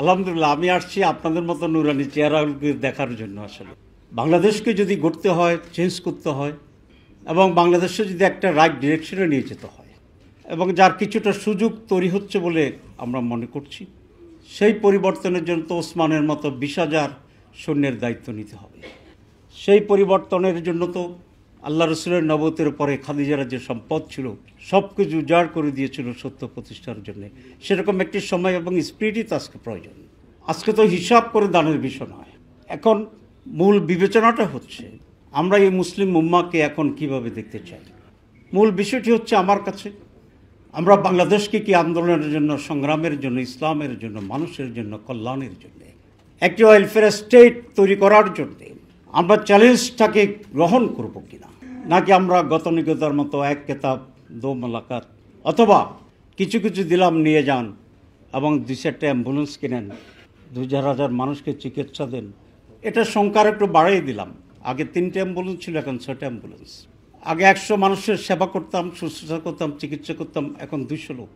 আলহামদুলিল্লাহ, আমি আসছি আপনাদের মতো নুরানি চেহারাগুলোকে দেখার জন্য। আসলে বাংলাদেশকে যদি গড়তে হয়, চেঞ্জ করতে হয়, এবং বাংলাদেশে যদি একটা রাইট ডিরেকশনে নিয়ে যেতে হয়, এবং যার কিছুটা সুযোগ তৈরি হচ্ছে বলে আমরা মনে করছি, সেই পরিবর্তনের জন্য তো ওসমানের মতো 20,000 সৈন্যের দায়িত্ব নিতে হবে। সেই পরিবর্তনের জন্য তো আল্লাহ রসুলের নবতের পরে খাদিজার যে সম্পদ ছিল সব কিছু উজাড় করে দিয়েছিল সত্য প্রতিষ্ঠার জন্য। সেরকম একটি সময় এবং স্পিরিটই তো আজকে প্রয়োজন। আজকে তো হিসাব করে দানের বিষয় নয়, এখন মূল বিবেচনাটা হচ্ছে আমরা এই মুসলিম উম্মাকে এখন কিভাবে দেখতে চাই। মূল বিষয়টি হচ্ছে আমার কাছে, আমরা বাংলাদেশকে কি আন্দোলনের জন্য, সংগ্রামের জন্য, ইসলামের জন্য, মানুষের জন্য, কল্যাণের জন্য, একটি ওয়েলফেয়ার স্টেট তৈরি করার জন্যে আমরা চ্যালেঞ্জটাকে গ্রহণ করব কিনা, নাকি আমরা গতানুগতার মতো এক কেতাব দো মোলাকাত, অথবা কিছু কিছু দিলাম নিয়ে যান এবং 2-4টা অ্যাম্বুলেন্স কিনেন, 2,000 মানুষকে চিকিৎসা দেন। এটা সংখ্যার একটু বাড়িয়ে দিলাম। আগে 3টে অ্যাম্বুলেন্স ছিল, এখন 6টা অ্যাম্বুলেন্স। আগে 100 মানুষের সেবা করতাম, শুশ্রূষা করতাম, চিকিৎসা করতাম, এখন 200 লোক।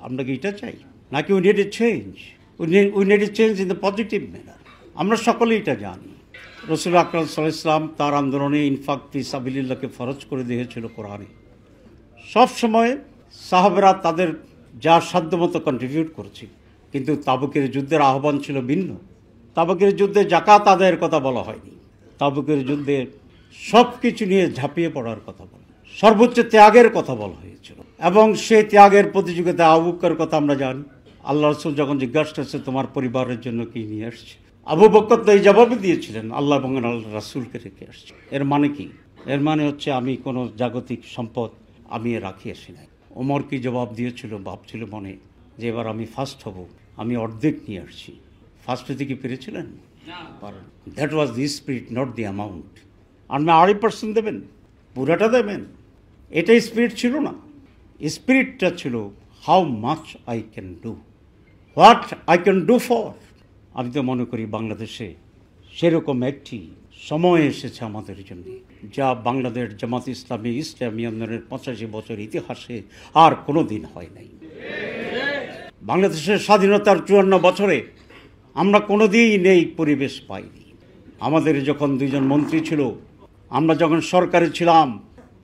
আমরা কি এটা চাই? নাকি we need a change? We need a change in the positive manner. আমরা সকলেই এটা জানি। রসুল আকরাম সাল্লাল্লাহু আলাইহি ওয়াসাল্লাম তার আন্দোলনে ইনফাক ফি সাবিলিল্লাহকে ফরজ করে দিয়েছিল কোরআনে। সব সময় সাহাবারা তাদের যা সাধ্যমতো কন্ট্রিবিউট করেছে, কিন্তু তাবুকের যুদ্ধের আহ্বান ছিল ভিন্ন। তাবুকের যুদ্ধে জাকাত আদায়ের কথা বলা হয়নি, তাবুকের যুদ্ধে সব কিছু নিয়ে ঝাঁপিয়ে পড়ার কথা বলা, সর্বোচ্চ ত্যাগের কথা বলা হয়েছিল। এবং সেই ত্যাগের প্রতিযোগিতায় আবু বকরের কথা আমরা জানি। আল্লাহ রসুল যখন জিজ্ঞাসা করছে তোমার পরিবারের জন্য কি নিয়ে আসছে, আবু বকর তো এই জবাবই দিয়েছিলেন, আল্লাহ এবং আল্লাহ রাসূলকে রেখে আসছে। এর মানে কি? এর মানে হচ্ছে আমি কোনো জাগতিক সম্পদ আমি রাখি আসি নাই। ওমর কি জবাব দিয়েছিল? ভাবছিল মনে যে এবার আমি ফার্স্ট হব, আমি অর্ধেক নিয়ে আসছি। ফার্স্ট হতে কি পেরেছিলেন? That was the spirit, not the amount. আপনি 2.5% দেবেন, পুরাটা দেবেন, এটাই স্পিরিট ছিল না। স্পিরিটটা ছিল how much I can do, what I can do for. আমি তো মনে করি বাংলাদেশে সেরকম একটি সময় এসেছে আমাদের জন্য, যা বাংলাদেশ জামাত ইসলামী আন্দোলনের 85 বছর ইতিহাসে আর কোনো দিন হয় নাই। বাংলাদেশের স্বাধীনতার 54 বছরে আমরা কোনো দিন এই পরিবেশ পাইনি। আমাদের যখন 2জন মন্ত্রী ছিল, আমরা যখন সরকারে ছিলাম,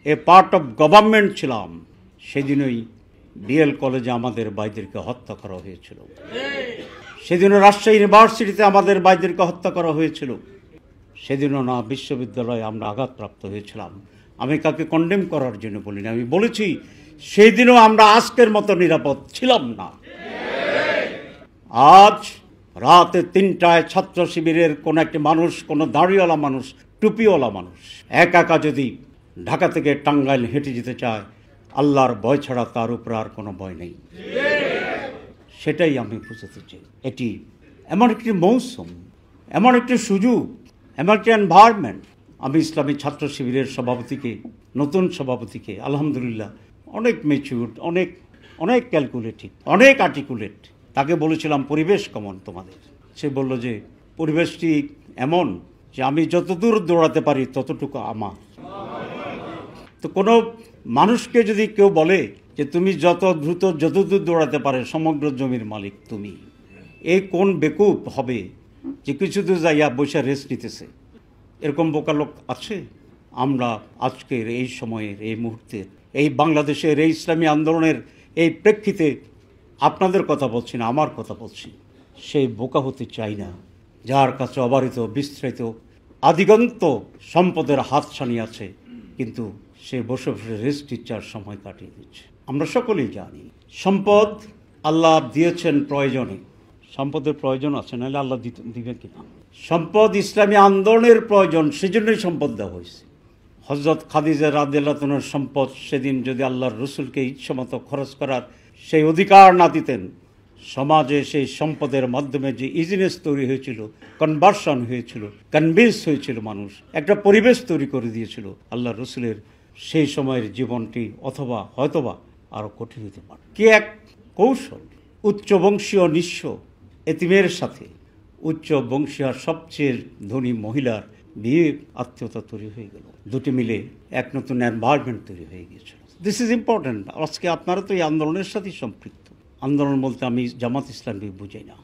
এ পার্ট অফ গভর্নমেন্ট ছিলাম, সেদিনই বিএল কলেজে আমাদের ভাইদেরকে হত্যা করা হয়েছিল। সেদিনও রাজশাহী ইউনিভার্সিটিতে আমাদের ভাইদেরকে হত্যা করা হয়েছিল। সেদিনও না বিশ্ববিদ্যালয়ে আমরা আঘাতপ্রাপ্ত হয়েছিলাম। আমি কাউকে কন্ডেম করার জন্য বলিনি, আমি বলেছি সেই দিনও আমরা আজকের মতো নিরাপদ ছিলাম না। আজ রাতে 3টায় ছাত্র শিবিরের কোনো একটি মানুষ, কোনো দাড়িওয়ালা মানুষ, টুপিওয়ালা মানুষ একা একা যদি ঢাকা থেকে টাঙ্গাইল হেঁটে যেতে চায়, আল্লাহর ভয় ছাড়া তার উপর আর কোনো ভয় নেই। সেটাই আমি বুঝতে চাই। এটি এমন একটি মৌসুম, এমন একটি সুযোগ, এমন একটি এনভায়রনমেন্ট। আমি ইসলামী ছাত্র শিবিরের সভাপতিকে, নতুন সভাপতিকে আলহামদুলিল্লাহ অনেক ম্যাচিউর, অনেক অনেক ক্যালকুলেটিভ, অনেক আর্টিকুলেট, তাকে বলেছিলাম পরিবেশ কেমন তোমাদের। সে বলল যে পরিবেশটি এমন যে আমি যতদূর দৌড়াতে পারি ততটুকু আমার। তো কোনো মানুষকে যদি কেউ বলে যে তুমি যত দ্রুত যতদূর দৌড়াতে পারে সমগ্র জমির মালিক তুমি, এই কোন বেকুব হবে যে কিছু দূর যাইয়া বসে রেস্ট নিতেছে? এরকম বোকা লোক আছে? আমরা আজকের এই সময়ের, এই মুহূর্তের, এই বাংলাদেশের এই ইসলামী আন্দোলনের এই প্রেক্ষিতে আপনাদের কথা বলছি না, আমার কথা বলছি। সেই বোকা হতে চাই না যার কাছে অবারিত বিস্তৃত আদিগন্ত সম্পদের হাতছানি আছে, কিন্তু সে বসে বসে রেস্ট ইচ্ছার সময় কাটিয়ে দিচ্ছে। আমরা সকলেই জানি সম্পদ আল্লাহ দিয়েছেন প্রয়োজনে। সম্পদের প্রয়োজন আছে, নাহলে আল্লাহ দিবেন কিনা? সম্পদ ইসলামী আন্দোলনের প্রয়োজন, সেজন্যই সম্পদ দেওয়া হয়েছে। হযরত খাদিজা রাদিয়াল্লাহু তাআলার সম্পদ সেদিন যদি আল্লাহর রসুলকে ইচ্ছামতো খরচ করার সেই অধিকার না দিতেন, সমাজে সেই সম্পদের মাধ্যমে যে ইজিনেস তৈরি হয়েছিল, কনভার্সন হয়েছিল, কনভিন্স হয়েছিল, মানুষ একটা পরিবেশ তৈরি করে দিয়েছিল, আল্লাহর রসুলের সেই সময়ের জীবনটি অথবা হয়তোবা আরও কঠিন হতে পারে। কি এক কৌশল! উচ্চবংশীয় নিঃস্ব এতিমের সাথে উচ্চ বংশীয় সবচেয়ে ধনী মহিলার বিয়ে আত্মীয়তা তৈরি হয়ে গেল, দুটি মিলে এক নতুন এনভায়রনমেন্ট তৈরি হয়ে গিয়েছিল। This is important. আজকে আপনারা তো এই আন্দোলনের সাথেই সম্পৃক্ত। আন্দোলন বলতে আমি জামাত ইসলামী বুঝাই না,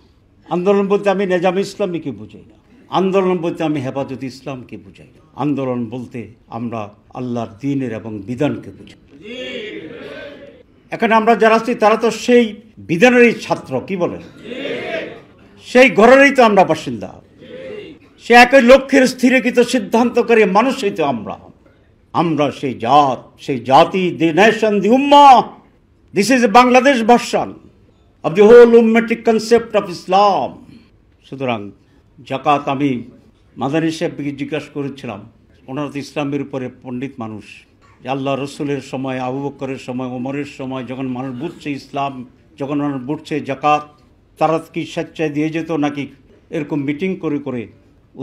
আন্দোলন বলতে আমি নেজামে ইসলামীকে বুঝাই না, আন্দোলন বলতে আমি হেফাজতে ইসলামকে বুঝাই না, আন্দোলন বলতে আমরা আল্লাহর দ্বীনের এবং বিধানকে বুঝাই। এখানে আমরা যারা আছি তারা তো সেই বিধানেরই ছাত্র, কি বলেন? সেই ঘরেরই তো আমরা বাসিন্দা, সে একই লক্ষ্যের স্থিরকৃত সিদ্ধান্তকারী মানুষই তো আমরা সেই জাত, সেই জাতি, দি নেশন, দি উম্মাহ। This is a Bangladesh version of the whole উম্মেটিক কনসেপ্ট অফ ইসলাম। সুতরাং জাকাত, আমি মাদানী সাহেবকে জিজ্ঞাসা করেছিলাম, ওনারা তো ইসলামের উপরে পণ্ডিত মানুষ, যে আল্লাহ রসুলের সময়, আবু বকরের সময়, ওমরের সময় যখন মানুষ বুঝছে ইসলাম, যখন মানুষ বুঝছে জাকাত, তারা কি স্বেচ্ছায় দিয়ে যেত নাকি এরকম মিটিং করে করে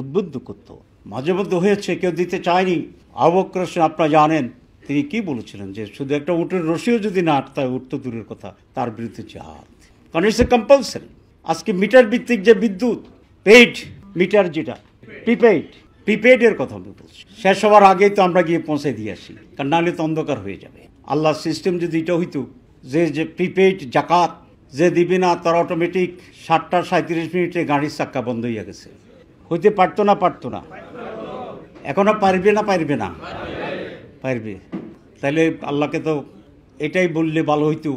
উদ্বুদ্ধ করতো? মাঝে মধ্যে হয়েছে কেউ দিতে চায়নি। আবু বকর আপনারা জানেন তিনি কি বলেছিলেন, যে শুধু একটা উটের রশিও যদি না আটতায়, উঠত দূরের কথা, তার বিরুদ্ধে জিহাদ। কারণ ইটস এ কম্পালসারি। আজকে মিটার ভিত্তিক যে বিদ্যুৎ, পেইড মিটার, যেটা প্রিপেইডের কথা আমি বলছি, শেষ হওয়ার আগেই তো আমরা গিয়ে পৌঁছে দিয়ে আসি, কারণ নাহলে তো অন্ধকার হয়ে যাবে। আল্লাহর সিস্টেম যদি এটা হইতো যে প্রিপেইড জাকাত যে দিবি না, তার অটোমেটিক 7:37 গাড়ির চাক্কা বন্ধ হইয়া গেছে, হইতে পারতো না। এখনো পারবে না? পারবে। তাহলে আল্লাহকে তো এটাই বললে ভালো হইতো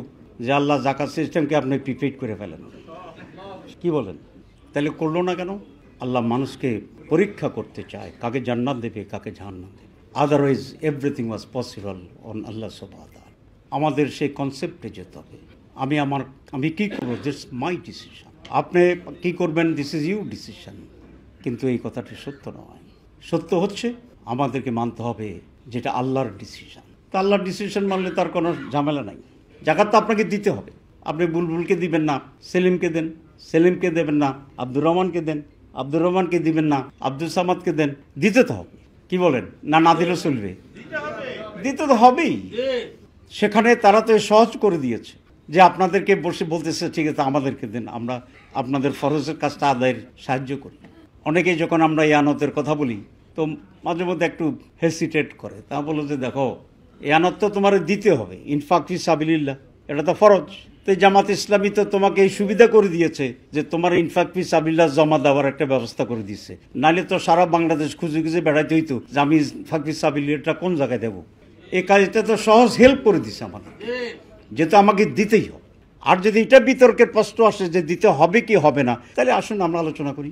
যে আল্লাহ জাকাত সিস্টেমকে আপনি প্রিপেইড করে ফেলেন, কি বলেন? তাহলে করলো না কেন? আল্লাহ মানুষকে পরীক্ষা করতে চায়, কাকে জান্নাত দেবে, কাকে জাহান্নাম দেবে। Otherwise everything was possible on Allah সুবহানাহু ওয়া তাআলা। আমাদের সেই কনসেপ্টে যেতে হবে। আমি কি করবো, দিস মাই ডিসিশন। আপনি কি করবেন, দিস ইজ ইউ ডিসিশন। কিন্তু এই কথাটি সত্য নয়। সত্য হচ্ছে আমাদেরকে মানতে হবে যেটা আল্লাহর ডিসিশন। তা আল্লাহর ডিসিশন মানলে তার কোনো ঝামেলা নাই। জাকাত তো আপনাকে দিতে হবে। আপনি বুলবুলকে দিবেন না, সেলিমকে দেন, সেলিমকে দেবেন না, আব্দুর রহমানকে দেন, আব্দুর রহমানকে দিবেন না, আব্দুল সামাদকে দেন। দিতে তো হবে, কি বলেন? না দিলে চলবে? দিতে তো হবেই। সেখানে তারা তো সহজ করে দিয়েছে যে আপনাদেরকে বসে বলতেছে, ঠিক আছে আমাদেরকে দেন, আমরা আপনাদের ফরজের কাজটা আদায়ের সাহায্য করি। অনেকেই যখন আমরা ইয়ানতের কথা বলি তো মাঝে মধ্যে একটু হেসিটেট করে। তা বলো যে দেখো, ইয়ানত তো তোমার দিতে হবে, ইনফাক ফি সাবিলিল্লাহ, এটা তো ফরজ। তো জামাত ইসলামী তো তোমাকে এই সুবিধা করে দিয়েছে যে তোমার ইনফাক ফি সাবিলিল্লাহ জমা দেওয়ার একটা ব্যবস্থা করে দিয়েছে। নাহলে তো সারা বাংলাদেশ খুঁজে খুঁজে বেড়াইতে হইতো যে আমি ইনফাক ফি সাবিলিল্লাহটা কোন জায়গায় দেবো। এই কাজটা তো সহজ হেল্প করে দিছে আমাদের, যেহেতু আমাকে দিতেই হবে। আর যদি এটা বিতর্কের প্রশ্ন আসে যে দিতে হবে কি হবে না, তাহলে আসুন আমরা আলোচনা করি।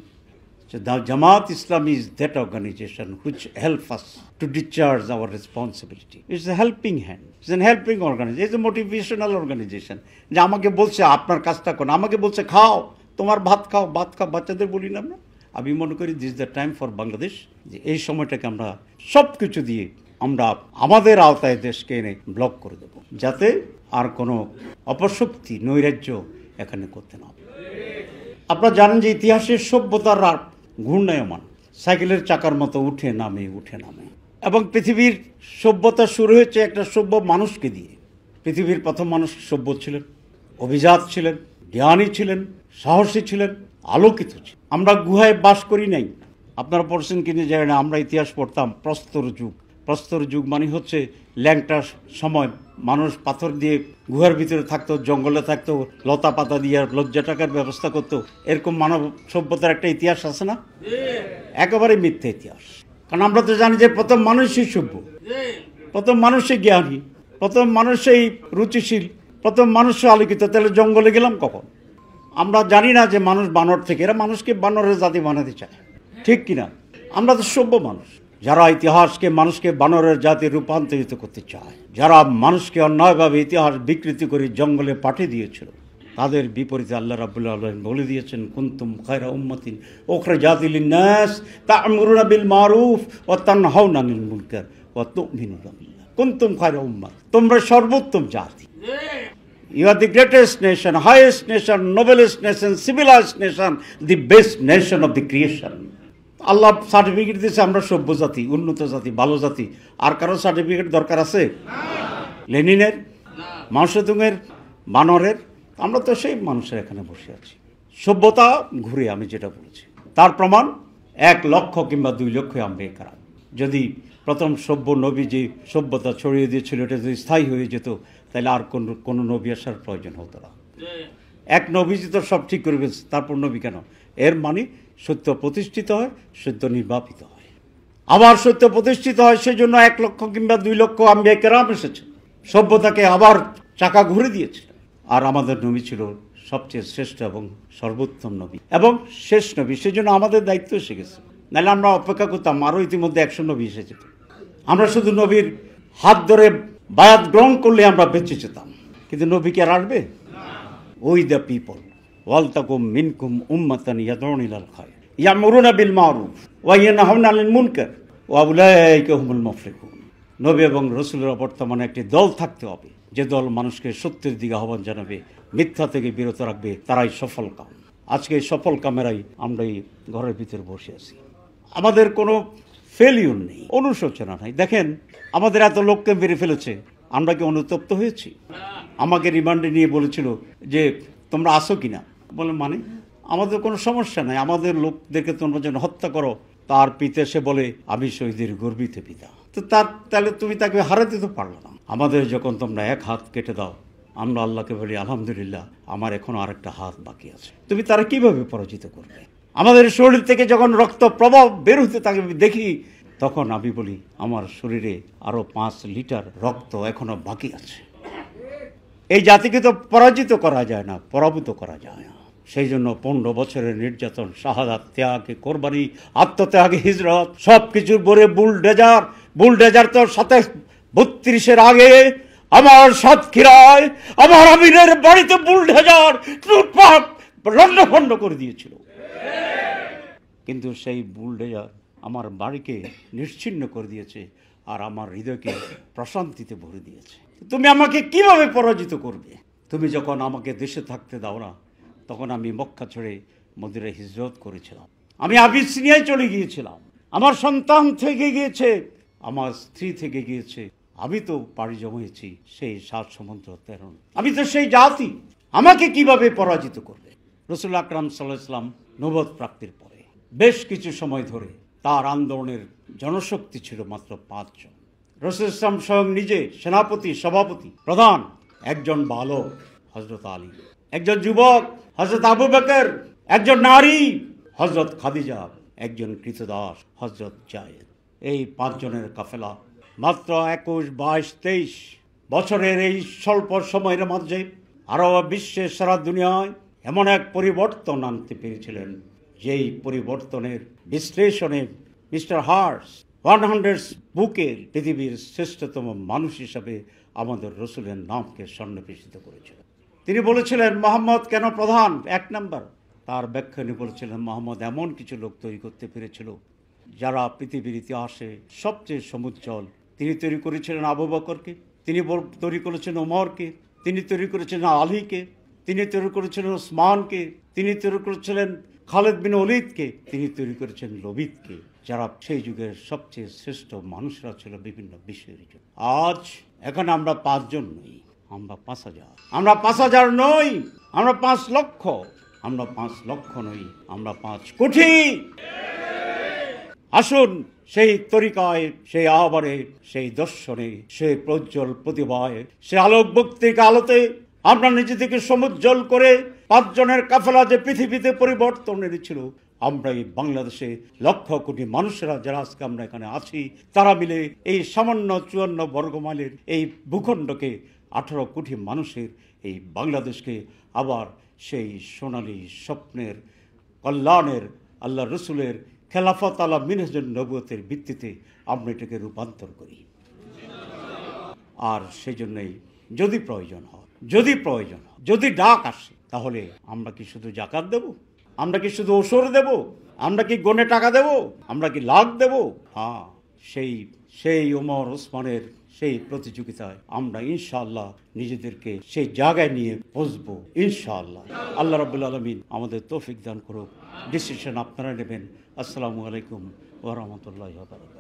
Jamaat Islam is that organization which helps us to discharge our responsibility. It's a helping hand. It's a helping organization. It's a motivational organization. যে আমাকে বলছে আপনার কাজটা করুন, আমাকে বলছে খাও, তোমার ভাত খাও, বাচ্চাদের বলি না আমরা। আমি মনে করি this the time for Bangladesh, যে এই সময়টাকে আমরা সব কিছু দিয়ে আমরা আমাদের আওতায় দেশকে এনে ব্লক করে দেব, যাতে আর কোনো অপশক্তি, নৈরাজ্য এখানে করতে না হবে। আপনারা জানেন যে ইতিহাসের সভ্যতার ঘূর্ণায়মান, সাইকেলের চাকার মতো উঠে নামে। এবং পৃথিবীর সভ্যতা শুরু হয়েছে একটা সভ্য মানুষকে দিয়ে। পৃথিবীর প্রথম মানুষ সভ্য ছিলেন, অভিজাত ছিলেন, জ্ঞানী ছিলেন, সাহসী ছিলেন, আলোকিত ছিলেন। আমরা গুহায় বাস করি নাই। আপনারা পড়ছেন কিনে জানেন না, আমরা ইতিহাস পড়তাম প্রস্তর যুগ মানে হচ্ছে ল্যাংটা সময়, মানুষ পাথর দিয়ে গুহার ভিতরে থাকতো, জঙ্গলে থাকতো, লতা পাতা দিয়ে লজ্জা টাকার ব্যবস্থা করতো। এরকম মানব সভ্যতার একটা ইতিহাস আছে না? একেবারে মিথ্যা ইতিহাস। কারণ আমরা তো জানি যে প্রথম মানুষই সভ্য, প্রথম মানুষই জ্ঞানী, প্রথম মানুষই রুচিশীল, প্রথম মানুষই আলোকিত। তাহলে জঙ্গলে গেলাম কখন? আমরা জানি না যে মানুষ বানর থেকে, এরা মানুষকে বানরের জাতি বানাতে চায়, ঠিক কিনা? আমরা তো সভ্য মানুষ, যারা ইতিহাসকে মানুষকে বানরের জাতি রূপান্তরিত করতে চায়, যারা মানুষকে অন্যায়ভাবে ইতিহাস বিকৃতি করে জঙ্গলে পাঠিয়ে দিয়েছিল, তাদের বিপরীতে আল্লাহ রাব্বুল আলামিন বলে দিয়েছেন, কুনতুম খায়রা উম্মাতিন উখরিজাত লিন-নাস তা'মুরুনা বিল মারুফ ওয়া তানহাউনা আনিল মুনকার ওয়া তু'মিনুনা বিল্লাহ। কুনতুম খায়রা উম্মাহ, তোমরা সর্বোত্তম জাতি। You are the greatest nation, highest nation, noblest nation, civilized nation, the best nation of the creation. Allah certificate দিয়েছে আমরা সভ্য জাতি, উন্নত জাতি, ভালো জাতি। আর কারো সার্টিফিকেট দরকার আছে? লেনিনের, মাও সেতুংয়ের, বানরের? আমরা তো সেই মানুষের এখানে বসে আছি। সভ্যতা ঘুরে, আমি যেটা বলেছি তার প্রমাণ 1 লক্ষ কিংবা 2 লক্ষ আম্বেকার। যদি প্রথম সভ্য নবী যে সভ্যতা ছড়িয়ে দিয়েছিল এটা যদি স্থায়ী হয়ে যেত, তাহলে আর কোনো নবী আসার প্রয়োজন হতো না। এক নবী তো সব ঠিক করে গেছে, তারপর নবী কেন? এর মানে সত্য প্রতিষ্ঠিত হয়, সত্য নির্বাপিত হয়, আবার সত্য প্রতিষ্ঠিত হয়। সেই জন্য 1 লক্ষ কিংবা 2 লক্ষ আম্বিয়া কেরাম এসেছে, সভ্যতাকে আবার চাকা ঘুরে দিয়েছে। আর আমাদের নবী ছিল সবচেয়ে শ্রেষ্ঠ এবং সর্বোত্তম নবী এবং শেষ নবী। সেই জন্য আমাদের দায়িত্ব এসে গেছে, নাহলে আমরা অপেক্ষা করতাম আরও ইতিমধ্যে 100 নবী এসে যেত। আমরা শুধু নবীর হাত ধরে বায়াত গ্রহণ করলে আমরা বেঁচে যেতাম, কিন্তু নবী কি আর আসবে? ওই দ্য পিপল ওয়ালতাকুম মিনকুম উম্মাতান ইয়াদউনা ইলাল খায়র ইয়ামুরুনা বিল মারুফ ওয়া ইয়ানহাউনা আনিল মুনকার ওয়া উলাইকা হুমুল মুফলিহুন। নবী এবং রাসূলের বর্তমানে একটি দল থাকতে হবে, যে দল মানুষকে সত্যের দিকে আহ্বান জানাবে, মিথ্যা থেকে বিরত রাখবে, তারাই সফল কাম। আজকে এই সফল কামেরাই আমরা এই ঘরের ভিতরে বসে আছি। আমাদের কোনো ফেলিউর নেই, অনুশোচনা নাই। দেখেন, আমাদের এত লোককে মেরে ফেলেছে, আমরা কি অনুতপ্ত হয়েছি? আমাকে রিমান্ডে নিয়ে বলেছিল যে তোমরা আসো কিনা, বলে মানে আমাদের কোনো সমস্যা নাই, আমাদের লোকদেরকে তোমরা যেন হত্যা করো। তার পিতা সে বলে আমি শহীদের গর্বিত পিতা। তো তাহলে তুমি তাকে হারাতে তো পারলো না। আমাদের যখন তোমরা 1 হাত কেটে দাও, আমরা আল্লাহকে বলি আলহামদুলিল্লাহ, আমার এখনো আরেকটা হাত বাকি আছে। তুমি তারা কিভাবে পরাজিত করবে? আমাদের শরীর থেকে যখন রক্ত প্রবাহ বের হতে তাকে দেখি, তখন আমি বলি আমার শরীরে আরো 5 লিটার রক্ত এখনো বাকি আছে। এই জাতিকে তো পরাজিত করা যায় না, পরাভূত করা যায় না। সেই জন্য 15 বছরের নির্যাতন, শাহাদাত, ত্যাগ, কোরবানি, আত্মত্যাগ, হিজরত, সব কিছুর পরে বুলডেজার তো 32-এর আগে আমার সাতক্ষীরায় আমার আমিরের বাড়িতে বুলডেজার লুটপাট লণ্ডভণ্ড করে দিয়েছিল। কিন্তু সেই বুলডেজার আমার বাড়িকে নিশ্চিহ্ন করে দিয়েছে আর আমার হৃদয়কে প্রশান্তিতে ভরে দিয়েছে। তুমি আমাকে কিভাবে পরাজিত করবে? তুমি যখন আমাকে দেশে থাকতে দাও না, তখন আমি মক্কা ছেড়ে মদিনায় হিজরত করেছিলাম, আমি আবিসিনিয়ায় চলে গিয়েছিলাম, আমার সন্তান থেকে গিয়েছে, আমার স্ত্রী থেকে গিয়েছে, আমি তো পাড়ি জমিয়েছি সেই 7 সমুদ্র তেরণ। আমি তো সেই জাতি, আমাকে কিভাবে পরাজিত করবে? রাসূল আকরাম সাল্লাল্লাহু আলাইহি ওয়াসাল্লাম নবুয়ত প্রাপ্তির পরে বেশ কিছু সময় ধরে তার আন্দোলনের জনশক্তি ছিল মাত্র 5 জন। রাসূল ইসলাম স্বয়ং নিজে সেনাপতি, সভাপতি, প্রধান, একজন বালক হযরত আলী, একজন যুবক হযরত আবু বকর, একজন নারী হযরত খাদিজা, একজন কৃতদাস হযরত জায়েদ। এই 5 জনের কাফেলা মাত্র 21, 22, 23 বছরের এই স্বল্প সময়ের মধ্যে আরব বিশ্বের সারা দুনিয়ায় এমন এক পরিবর্তন আনতে পেরেছিলেন, যেই পরিবর্তনের বিশ্লেষণে মিস্টার হার্স 100 বুকে পৃথিবীর শ্রেষ্ঠতম মানুষ হিসাবে আমাদের রসুলের নামকে সন্নিবেশিত করেছিল। তিনি বলেছিলেন মোহাম্মদ কেন প্রধান 1 নম্বর। তার ব্যাখ্যা নিয়ে বলেছিলেন মোহাম্মদ এমন কিছু লোক তৈরি করতে পেরেছিল যারা পৃথিবীর ইতিহাসে সবচেয়ে সমুজ্জ্বল। তিনি তৈরি করেছিলেন আবু বকরকে, তিনি তৈরি করেছেন ওমরকে, তিনি তৈরি করেছিলেন আলীকে, তিনি তৈরি করেছিলেন ওসমানকে, তিনি তৈরি করেছিলেন খালেদ বিন ওলীদকে, তিনি তৈরি করেছেন লবিদকে, যারা সেই যুগের সবচেয়ে শ্রেষ্ঠ মানুষরা ছিল বিভিন্ন বিষয়ের জন্য। আজ এখানে আমরা 5 জন নই, আমরা 5000। আমরা 5000 নই, আমরা 5 লক্ষ। আমরা 5 লক্ষ নই, আমরা 5 কোটি। আসুন সেই তরিকায়, সেই আহ্বানে, সেই দর্শনে, সেই প্রজ্জ্বল প্রতিভায়, সেই আলোক বক্তৃতা আলোতে আমরা নিজেদেরকে সমুজ্জ্বল করে 5 জনের কাফেলা যে পৃথিবীতে পরিবর্তন এনেছিল, আমরা এই বাংলাদেশে লক্ষ কোটি মানুষেরা যারা আজকে আমরা এখানে আছি, তারা মিলে এই সামান্য 54 বর্গমাইলের এই ভূখণ্ডকে 18 কোটি মানুষের এই বাংলাদেশকে আবার সেই সোনালী স্বপ্নের, কল্যাণের, আল্লাহ রসুলের খেলাফত আলা মিনহাজুন নবুয়তের ভিত্তিতে আমরা এটাকে রূপান্তর করি। আর সেই জন্যই যদি প্রয়োজন হয়, যদি ডাক আসে, তাহলে আমরা কি শুধু জাকাত দেব? আমরা কি শুধু ওসর দেব? আমরা কি গনে টাকা দেব? আমরা কি লাখ দেব? হ্যাঁ, সেই ওমর ওসমানের সেই প্রতিযোগিতায় আমরা ইনশাআল্লাহ নিজেদেরকে সেই জায়গায় নিয়ে পৌঁছবো ইনশাআল্লাহ। আল্লাহ রাব্বুল আলামিন আমাদের তৌফিক দান করুক। ডিসিশন আপনারা নেবেন। আসসালামু আলাইকুম ওয়া রাহমাতুল্লাহি ওয়া বারাকাতুহু।